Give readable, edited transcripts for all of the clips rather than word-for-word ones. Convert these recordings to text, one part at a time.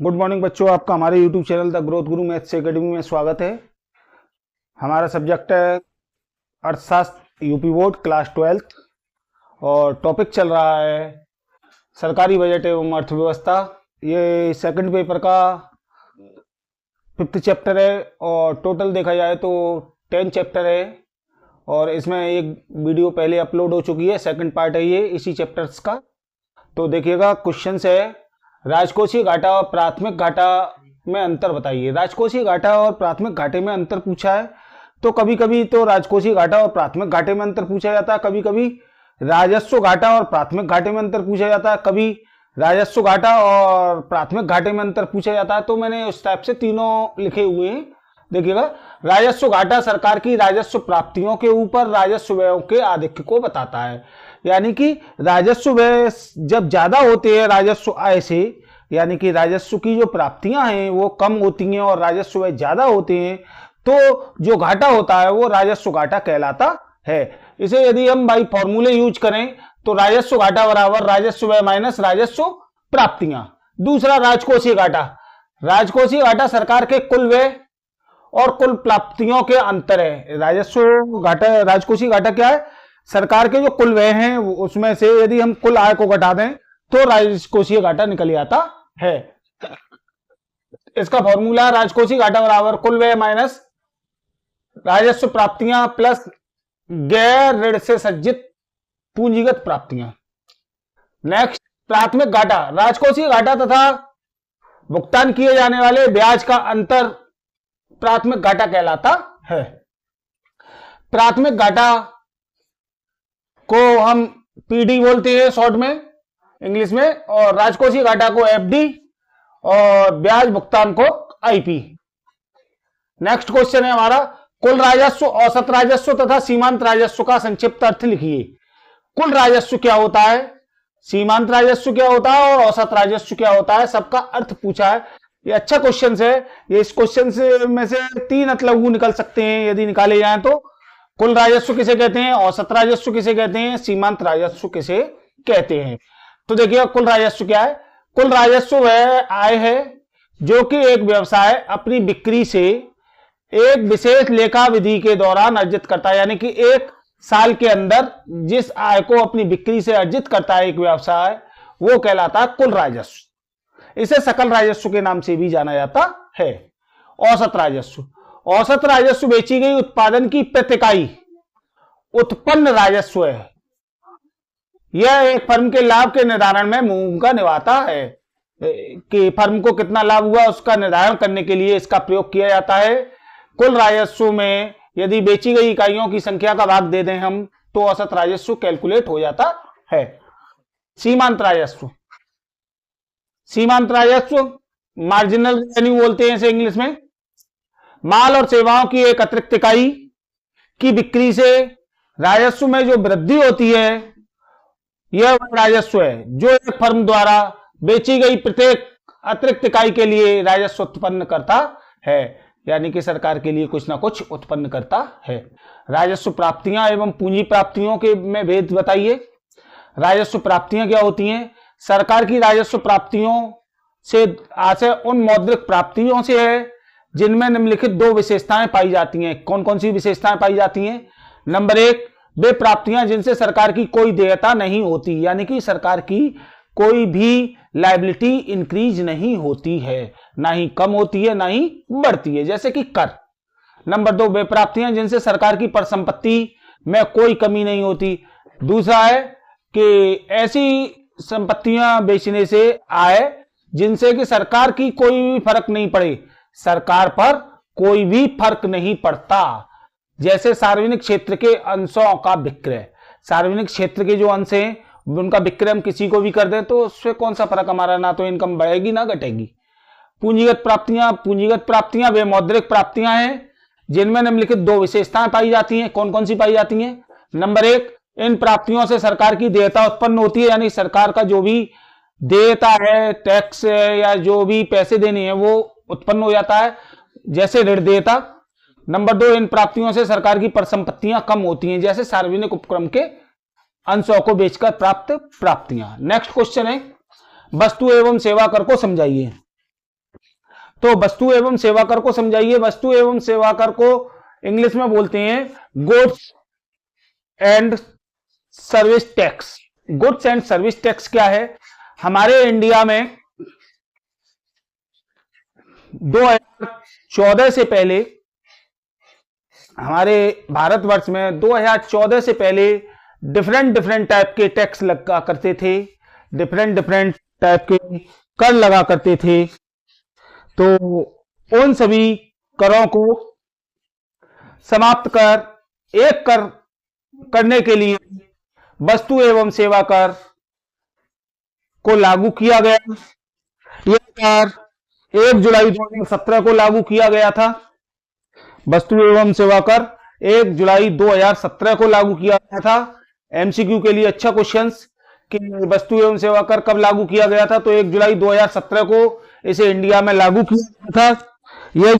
Good morning बच्चों, आपका हमारे YouTube channel the growth Guru maths academy में स्वागत है। हमारा सब्जेक्ट है अर्थशास्त्र यूपी बोर्ड क्लास 12th और टॉपिक चल रहा है सरकारी बजट एवं अर्थव्यवस्था। ये सेकंड पेपर का 5th चैप्टर है और टोटल देखा जाए तो 10 चैप्टर है और इसमें एक वीडियो पहले अपलोड हो चुकी है। सेकंड पार्ट है ये इसी चैप्टर्स का। तो देखिएगा, क्वेश्चन है राजकोषीय घाटा और प्राथमिक घाटा में अंतर बताइए। राजकोषीय घाटा और प्राथमिक घाटे में अंतर पूछा है तो कभी कभी तो राजकोषीय घाटा और प्राथमिक घाटे में अंतर पूछा जाता है, कभी कभी राजस्व घाटा और प्राथमिक घाटे में अंतर पूछा जाता है, कभी राजस्व घाटा और प्राथमिक घाटे में अंतर पूछा जाता है। तो मैंने उस टाइप से तीनों लिखे हुए हैं। देखिएगा, राजस्व घाटा सरकार की राजस्व प्राप्तियों के ऊपर राजस्व व्ययों के आधिक्य को बताता है। यानी कि राजस्व व्यय जब ज्यादा होते हैं राजस्व आय से, यानी कि राजस्व की जो प्राप्तियां हैं वो कम होती हैं और राजस्व व्यय ज्यादा होते हैं, तो जो घाटा होता है वो राजस्व घाटा कहलाता है। इसे यदि हम बाई फॉर्मूले यूज करें तो राजस्व घाटा बराबर राजस्व व्यय माइनस राजस्व प्राप्तियां। दूसरा, राजकोषीय घाटा। राजकोषीय घाटा सरकार के कुल व्यय और कुल प्राप्तियों के अंतर है। राजस्व घाटा, राजकोषीय घाटा क्या है? सरकार के जो कुल व्यय हैं उसमें से यदि हम कुल आय को घटा दें तो राजकोषीय घाटा निकल आता है। इसका फॉर्मूला राजकोषीय घाटा बराबर कुल व्यय माइनस राजस्व प्राप्तियां प्लस गैर ऋण से सज्जित पूंजीगत प्राप्तियां। नेक्स्ट, प्राथमिक घाटा। राजकोषीय घाटा तथा भुगतान किए जाने वाले ब्याज का अंतर प्राथमिक घाटा कहलाता है। प्राथमिक घाटा को हम पीडी बोलते हैं शॉर्ट में, इंग्लिश में, और राजकोषीय घाटा को एफडी और ब्याज भुगतान को आईपी। नेक्स्ट क्वेश्चन है हमारा, कुल राजस्व, औसत राजस्व तथा सीमांत राजस्व का संक्षिप्त अर्थ लिखिए। कुल राजस्व क्या होता है, सीमांत राजस्व क्या होता है और औसत राजस्व क्या होता है, सबका अर्थ पूछा है। ये अच्छा क्वेश्चन है। ये इस क्वेश्चन से में से 3 लघु निकल सकते हैं यदि निकाले जाएं तो। कुल राजस्व किसे कहते हैं, औसत राजस्व किसे कहते हैं, सीमांत राजस्व किसे कहते हैं। तो देखिए, कुल राजस्व क्या है? कुल राजस्व वह आय है जो कि एक व्यवसाय अपनी बिक्री से एक विशेष लेखा विधि के दौरान अर्जित करता है। यानी कि एक साल के अंदर जिस आय को अपनी बिक्री से अर्जित करता है एक व्यवसाय, वो कहलाता है कुल राजस्व। इसे सकल राजस्व के नाम से भी जाना जाता है। औसत राजस्व। औसत राजस्व बेची गई उत्पादन की प्रति इकाई उत्पन्न राजस्व है। यह एक फर्म के लाभ के निर्धारण में भूमिका निभाता है कि फर्म को कितना लाभ हुआ उसका निर्धारण करने के लिए इसका प्रयोग किया जाता है। कुल राजस्व में यदि बेची गई इकाइयों की संख्या का भाग दे दें हम तो औसत राजस्व कैलकुलेट हो जाता है। सीमांत राजस्व। सीमांत राजस्व मार्जिनल रेवेन्यू बोलते हैं इसे इंग्लिश में। माल और सेवाओं की एक अतिरिक्त इकाई की बिक्री से राजस्व में जो वृद्धि होती है यह राजस्व है जो एक फर्म द्वारा बेची गई प्रत्येक अतिरिक्त इकाई के लिए राजस्व उत्पन्न करता है। यानी कि सरकार के लिए कुछ ना कुछ उत्पन्न करता है। राजस्व प्राप्तियां एवं पूंजी प्राप्तियों के में भेद बताइए। राजस्व प्राप्तियां क्या होती हैं? सरकार की राजस्व प्राप्तियों से आशय उन मौद्रिक प्राप्तियों से है जिनमें निम्नलिखित 2 विशेषताएं पाई जाती हैं। कौन कौन सी विशेषताएं पाई जाती हैं? नंबर 1, वे प्राप्तियां जिनसे सरकार की कोई देयता नहीं होती, यानी कि सरकार की कोई भी लायबिलिटी इंक्रीज नहीं होती है, ना ही कम होती है ना ही बढ़ती है, जैसे कि कर। नंबर 2, वे प्राप्तियां जिनसे सरकार की परिसंपत्ति में कोई कमी नहीं होती। दूसरा है कि ऐसी संपत्तियां बेचने से आय जिनसे कि सरकार की कोई भी फर्क नहीं पड़े, सरकार पर कोई भी फर्क नहीं पड़ता, जैसे सार्वजनिक क्षेत्र के अंशों का विक्रय। सार्वजनिक क्षेत्र के जो अंश हैं उनका विक्रय हम किसी को भी कर दें तो उससे कौन सा फर्क हमारा, ना तो इनकम बढ़ेगी ना घटेगी। पूंजीगत प्राप्तियां। पूंजीगत प्राप्तियां वे मौद्रिक प्राप्तियां हैं जिनमें निम्नलिखित 2 विशेषताएं पाई जाती हैं। कौन कौन सी पाई जाती हैं? नंबर 1, इन प्राप्तियों से सरकार की देयता उत्पन्न होती है, यानी सरकार का जो भी देयता है, टैक्स है या जो भी पैसे देने हैं वो उत्पन्न हो जाता है, जैसे ऋण देयता। नंबर 2, इन प्राप्तियों से सरकार की परिसंपत्तियां कम होती हैं, जैसे सार्वजनिक उपक्रम के अंशों को बेचकर प्राप्त प्राप्तियां। नेक्स्ट क्वेश्चन है, वस्तु एवं सेवा कर को समझाइए। तो वस्तु एवं सेवा कर को समझाइए। वस्तु एवं सेवा कर को इंग्लिश में बोलते हैं goods and service tax. Goods and service tax क्या है? हमारे इंडिया में 2014 से पहले, हमारे भारतवर्ष में 2014 से पहले डिफरेंट टाइप के टैक्स लगा करते थे, डिफरेंट टाइप के कर लगा करते थे। तो उन सभी करों को समाप्त कर एक कर करने के लिए वस्तु एवं सेवा कर को लागू किया गया। यह कर 1 जुलाई 2017 को लागू किया गया था। वस्तु एवं सेवा कर 1 जुलाई 2017 को लागू किया गया था। एमसीक्यू के लिए अच्छा क्वेश्चंस कि वस्तु एवं सेवा कर कब लागू किया गया था, तो 1 जुलाई 2017 को इसे इंडिया में लागू किया गया था। यह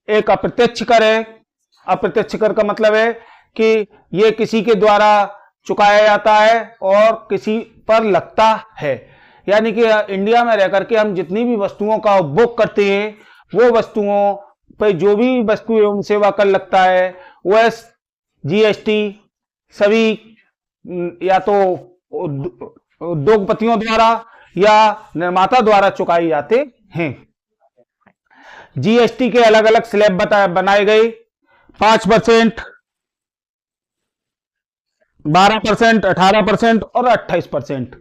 एक अप्रत्यक्ष कर है। अप्रत्यक्ष कर का मतलब है कि यह किसी के द्वारा चुकाया जाता है और किसी पर लगता है। यानी कि इंडिया में रह करके हम जितनी भी वस्तुओं का उपभोग करते हैं, वो वस्तुओं पर जो भी वस्तु एवं सेवा कर लगता है वह जीएसटी सभी या तो उद्योगपतियों द्वारा या निर्माता द्वारा चुकाए जाते हैं। जीएसटी के अलग अलग स्लैब बनाए गए, 5%, 12%, 18% और 28%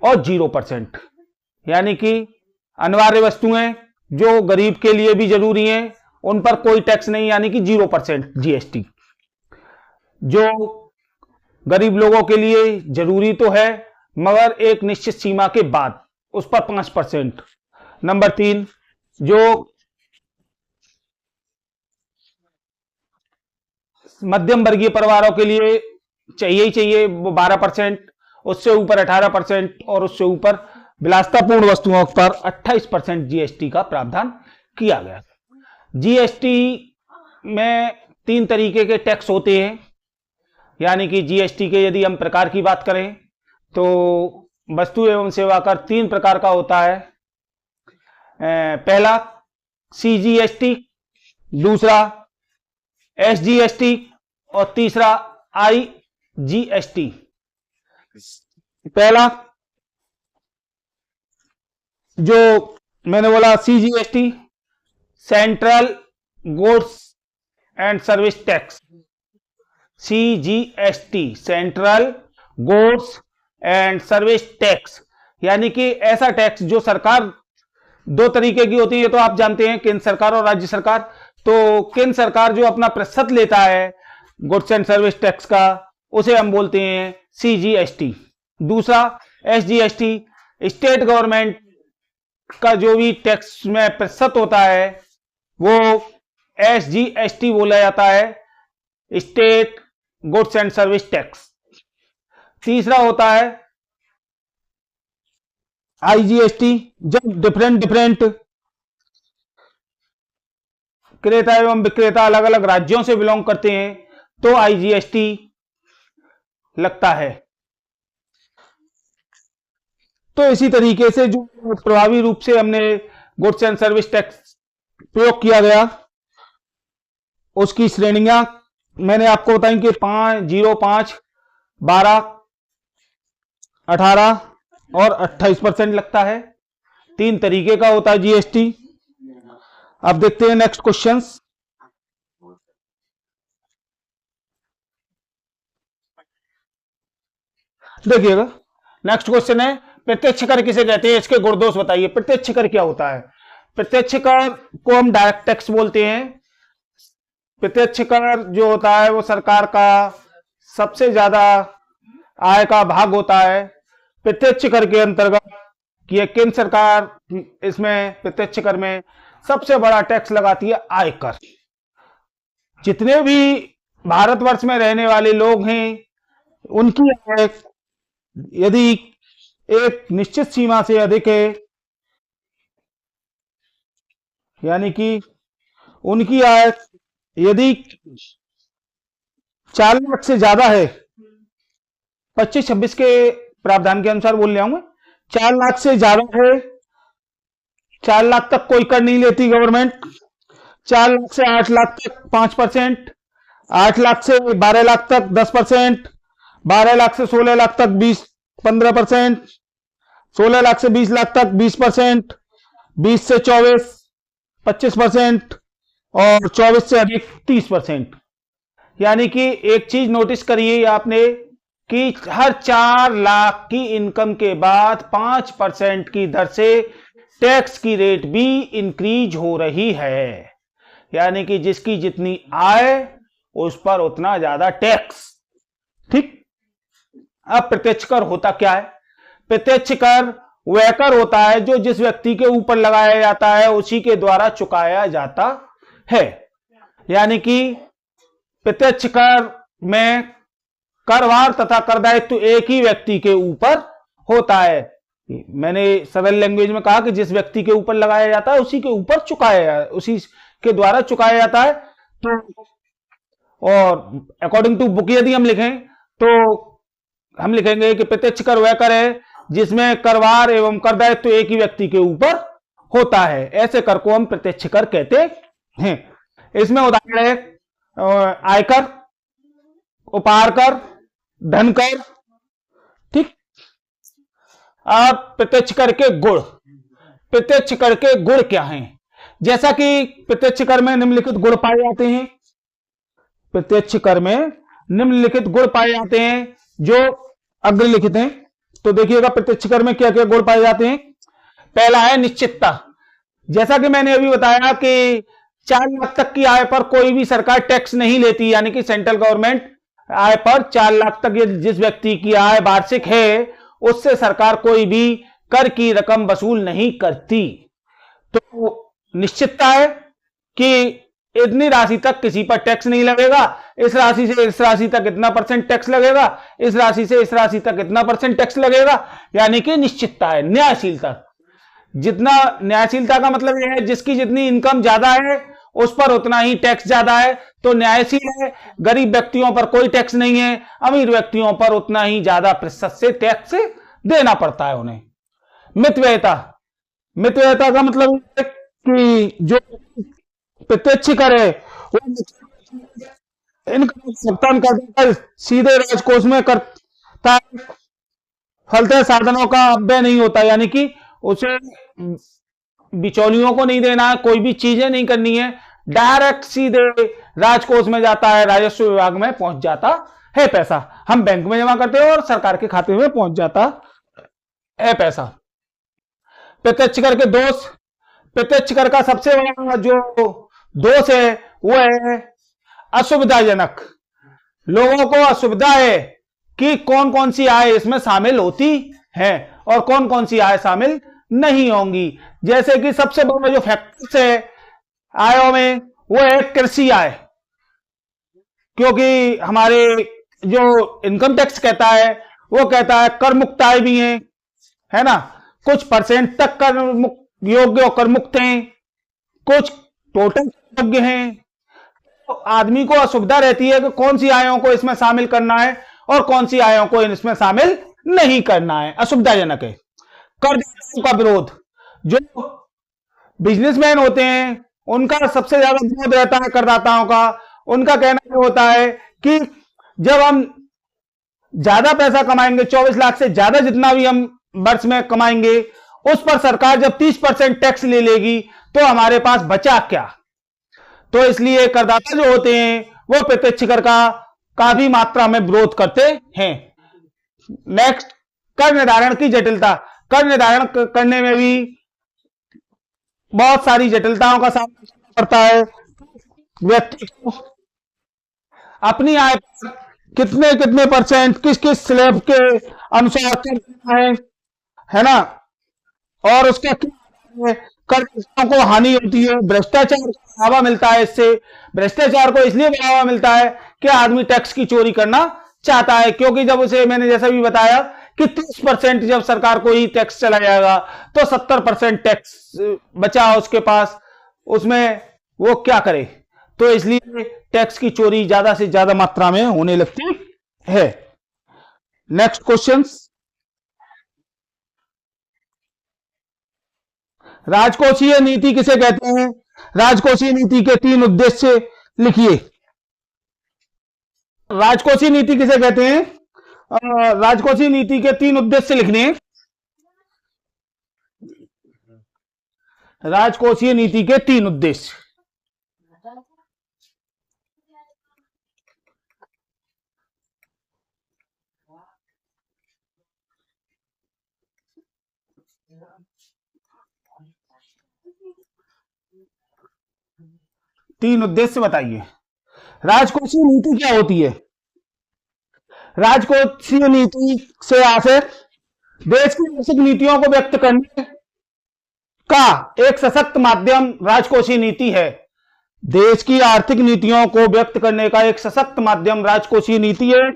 और 0%। यानी कि अनिवार्य वस्तुएं जो गरीब के लिए भी जरूरी हैं उन पर कोई टैक्स नहीं, यानी कि 0% जीएसटी। जो गरीब लोगों के लिए जरूरी तो है मगर एक निश्चित सीमा के बाद, उस पर 5%। नंबर 3, जो मध्यम वर्गीय परिवारों के लिए चाहिए ही चाहिए वो 12%, उससे ऊपर 18% और उससे ऊपर विलासितापूर्ण वस्तुओं पर 28% जीएसटी का प्रावधान किया गया। जीएसटी में 3 तरीके के टैक्स होते हैं। यानी कि जीएसटी के यदि हम प्रकार की बात करें तो वस्तु एवं सेवा कर 3 प्रकार का होता है। पहला सीजीएसटी, दूसरा एसजीएसटी और तीसरा आईजीएसटी। पहला जो मैंने बोला CGST, central goods and service tax. CGST central goods and service tax, यानी कि ऐसा टैक्स जो सरकार 2 तरीके की होती है, ये तो आप जानते हैं, केंद्र सरकार और राज्य सरकार। तो केंद्र सरकार जो अपना प्रतिशत लेता है गुड्स एंड सर्विस टैक्स का, उसे हम बोलते हैं सीजीएसटी। दूसरा एसजीएसटी, स्टेट गवर्नमेंट का जो भी टैक्स में प्रतिशत होता है वो एसजीएसटी बोला जाता है, state goods and service tax. तीसरा होता है आईजीएसटी, जब डिफरेंट क्रेता एवं विक्रेता अलग अलग राज्यों से बिलोंग करते हैं तो आईजीएसटी लगता है। तो इसी तरीके से जो प्रभावी रूप से हमने गुड्स एंड सर्विस टैक्स प्रयोग किया गया उसकी श्रेणियां मैंने आपको बताई कि 5, 0, 5, 12, 18 और 28% लगता है। 3 तरीके का होता है जीएसटी। अब देखते हैं नेक्स्ट क्वेश्चंस। देखिएगा नेक्स्ट क्वेश्चन है प्रत्यक्ष कर किसे कहते हैं, इसके गुणदोष बताइए। प्रत्यक्ष कर क्या होता है? प्रत्यक्ष कर को हम डायरेक्ट टैक्स बोलते हैं। प्रत्यक्ष कर जो होता है वो सरकार का सबसे ज्यादा आय का भाग होता है। प्रत्यक्ष कर के अंतर्गत ये केंद्र सरकार इसमें प्रत्यक्ष कर में सबसे बड़ा टैक्स लगाती है आयकर। जितने भी भारतवर्ष में रहने वाले लोग हैं उनकी आय यदि एक निश्चित सीमा से अधिक है, यानी कि उनकी आय यदि 4 लाख से ज्यादा है, 25-26 के प्रावधान के अनुसार बोल रहा हूं मैं, 4 लाख से ज्यादा है 4 लाख तक कोई कर नहीं लेती गवर्नमेंट, 4 लाख से 8 लाख तक 5%, 8 लाख से 12 लाख तक 10%, 12 लाख से 16 लाख तक 15%, 16 लाख से 20 लाख तक 20%, 20 से 24 25% और 24 से अधिक 30%। यानी कि एक चीज नोटिस करिए आपने कि हर 4 लाख की इनकम के बाद 5% की दर से टैक्स की रेट भी इंक्रीज हो रही है। यानी कि जिसकी जितनी आय उस पर उतना ज्यादा टैक्स। ठीक। अब प्रत्यक्ष कर होता क्या है? प्रत्यक्ष कर वह कर होता है जो जिस व्यक्ति के ऊपर लगाया जाता है उसी के द्वारा चुकाया जाता है। यानी कि प्रत्यक्ष कर में करवार तथा कर दायित्व एक ही व्यक्ति के ऊपर होता है। मैंने सरल लैंग्वेज में कहा कि जिस व्यक्ति के ऊपर लगाया जाता है उसी के ऊपर उसी के द्वारा चुकाया जाता है। तो और अकॉर्डिंग टू बुक यदि हम लिखें तो हम लिखेंगे कि प्रत्यक्ष कर वह कर है जिसमें करवार एवं कर दायित्व एक ही व्यक्ति के ऊपर होता है। ऐसे कर को हम प्रत्यक्ष कर कहते हैं। इसमें उदाहरण है आयकर, उपहार कर, धन कर। ठीक। अब प्रत्यक्ष कर के गुण। प्रत्यक्ष कर के गुण क्या हैं? जैसा कि प्रत्यक्ष कर में निम्नलिखित गुण पाए जाते हैं। प्रत्यक्ष कर में निम्नलिखित गुण पाए जाते हैं जो अग्रलिखित हैं। तो देखिएगा प्रत्यक्ष कर में क्या क्या गुण पाए जाते हैं। पहला है निश्चितता। जैसा कि मैंने अभी बताया कि 4 लाख तक की आय पर कोई भी सरकार टैक्स नहीं लेती। यानी कि सेंट्रल गवर्नमेंट आय पर 4 लाख तक जिस व्यक्ति की आय वार्षिक है उससे सरकार कोई भी कर की रकम वसूल नहीं करती। तो निश्चितता है कि इतनी राशि तक किसी पर टैक्स नहीं लगेगा, इस राशि से इस राशि तक इतना % टैक्स लगेगा, इस राशि से इस राशि तक इतना % टैक्स लगेगा। यानी कि निश्चितता है। न्यायशीलता। जितना न्यायशीलता का मतलब यह है जिसकी जितनी इनकम ज्यादा है उस पर उतना ही टैक्स ज्यादा है, तो न्यायशील है। गरीब व्यक्तियों पर कोई टैक्स नहीं है, अमीर व्यक्तियों पर उतना ही ज्यादा प्रतिशत से टैक्स देना पड़ता है उन्हें। मितव्ययिता। मितव्ययिता का मतलब है कि जो प्रत्यक्ष कर है वो इनका भुगतान करता है, सीधे राजकोष में करता है, फलतः साधनों का अपव्यय नहीं होता। यानी कि उसे बिचौलियों को नहीं देना है, कोई भी चीजें नहीं करनी है, डायरेक्ट सीधे राजकोष में जाता है, राजस्व विभाग में पहुंच जाता है पैसा। हम बैंक में जमा करते हैं और सरकार के खाते में पहुंच जाता है पैसा। प्रत्यक्ष कर के दोष। प्रत्यक्ष कर का सबसे बड़ा जो दोष है वो है असुविधाजनक। लोगों को असुविधा है कि कौन कौन सी आय इसमें शामिल होती है और कौन कौन सी आय शामिल नहीं होंगी। जैसे कि सबसे बड़ा जो फैक्टर्स है आयों में वो है कृषि आय, क्योंकि हमारे जो इनकम टैक्स कहता है वो कहता है कर मुक्त आय भी है ना, कुछ % तक कर योग्य और कर मुक्त हैं, कुछ टोटल योग्य हैं। तो आदमी को असुविधा रहती है कि कौन सी आयों को इसमें शामिल करना है और कौन सी आयों को इसमें शामिल नहीं करना है। असुविधाजनक है। करदाताओं का विरोध। जो बिजनेसमैन होते हैं उनका सबसे ज्यादा विरोध रहता है करदाताओं का। उनका कहना होता है कि जब हम ज्यादा पैसा कमाएंगे, 24 लाख से ज्यादा जितना भी हम वर्ष में कमाएंगे, उस पर सरकार जब 30% टैक्स ले लेगी तो हमारे पास बचा क्या। तो इसलिए करदाता जो होते हैं वो प्रत्यक्ष कर का काफी मात्रा में विरोध करते हैं। नेक्स्ट, कर निर्धारण की जटिलता। कर निर्धारण करने में भी बहुत सारी जटिलताओं का सामना करना पड़ता है। व्यक्ति को अपनी आय पर कितने कितने % किस किस स्लैब के अनुसार कर देना है ना, और उसका क्या करदाताओं को हानि होती है। भ्रष्टाचार को बढ़ावा मिलता है इससे। भ्रष्टाचार को इसलिए बढ़ावा मिलता है कि आदमी टैक्स की चोरी करना चाहता है, क्योंकि जब उसे मैंने जैसा भी बताया कि 30% जब सरकार को ही टैक्स चला जाएगा तो 70% टैक्स बचा उसके पास, उसमें वो क्या करे। तो इसलिए टैक्स की चोरी ज्यादा से ज्यादा मात्रा में होने लगती है। नेक्स्ट क्वेश्चन, राजकोषीय नीति किसे कहते हैं? राजकोषीय नीति के 3 उद्देश्य लिखिए। राजकोषीय नीति किसे कहते हैं? राजकोषीय नीति के 3 उद्देश्य लिखने। राजकोषीय नीति के 3 उद्देश्य। तीन उद्देश्य बताइए। राजकोषीय नीति क्या होती है? राजकोषीय नीति से आशय देश की आर्थिक नीतियों को व्यक्त करने का एक सशक्त माध्यम राजकोषीय नीति है। देश की आर्थिक नीतियों को व्यक्त करने का एक सशक्त माध्यम राजकोषीय नीति है।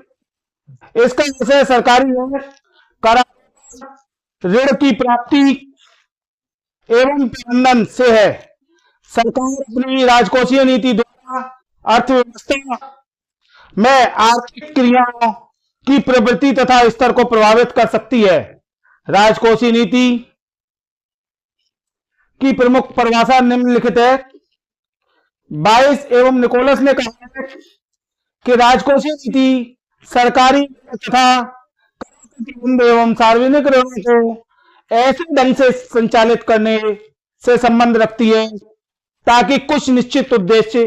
इसका आशय सरकारी करार ऋण की प्राप्ति एवं प्रबंधन से है। सरकार अपनी राजकोषीय नीति द्वारा अर्थव्यवस्था में आर्थिक क्रियाओं की प्रवृत्ति तथा स्तर को प्रभावित कर सकती है। राजकोषीय नीति की प्रमुख परिभाषा निम्नलिखित है। 22 एवं निकोलस ने कहा है कि राजकोषीय नीति सरकारी तथा एवं सार्वजनिक ऋणों को ऐसे ढंग से संचालित करने से संबंध रखती है ताकि कुछ निश्चित उद्देश्य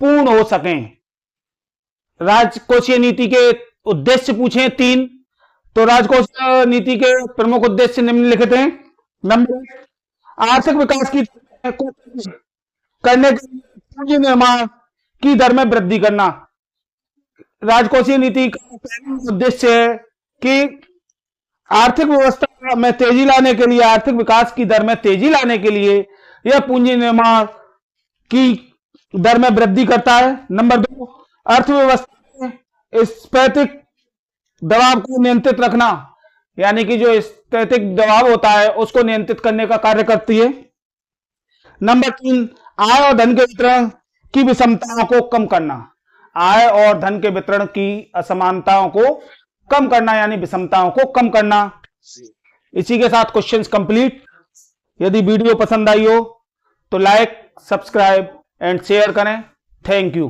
पूर्ण हो सकें। राजकोषीय नीति के उद्देश्य पूछे 3, तो राजकोषीय नीति के प्रमुख उद्देश्य निम्नलिखित हैं। नंबर 1, आर्थिक विकास की करने के पूंजी निर्माण की दर में वृद्धि करना। राजकोषीय नीति का पहला उद्देश्य है कि आर्थिक व्यवस्था में तेजी लाने के लिए, आर्थिक विकास की दर में तेजी लाने के लिए यह पूंजी निर्माण की दर में वृद्धि करता है। नंबर 2, अर्थव्यवस्था में स्थैतिक दबाव को नियंत्रित रखना, यानी कि जो स्थैतिक दबाव होता है उसको नियंत्रित करने का कार्य करती है। नंबर 3, आय और धन के वितरण की विषमताओं को कम करना। आय और धन के वितरण की असमानताओं को कम करना, यानी विषमताओं को कम करना। इसी के साथ क्वेश्चंस कंप्लीट। यदि वीडियो पसंद आई हो तो लाइक, सब्सक्राइब एंड शेयर करें। Thank you.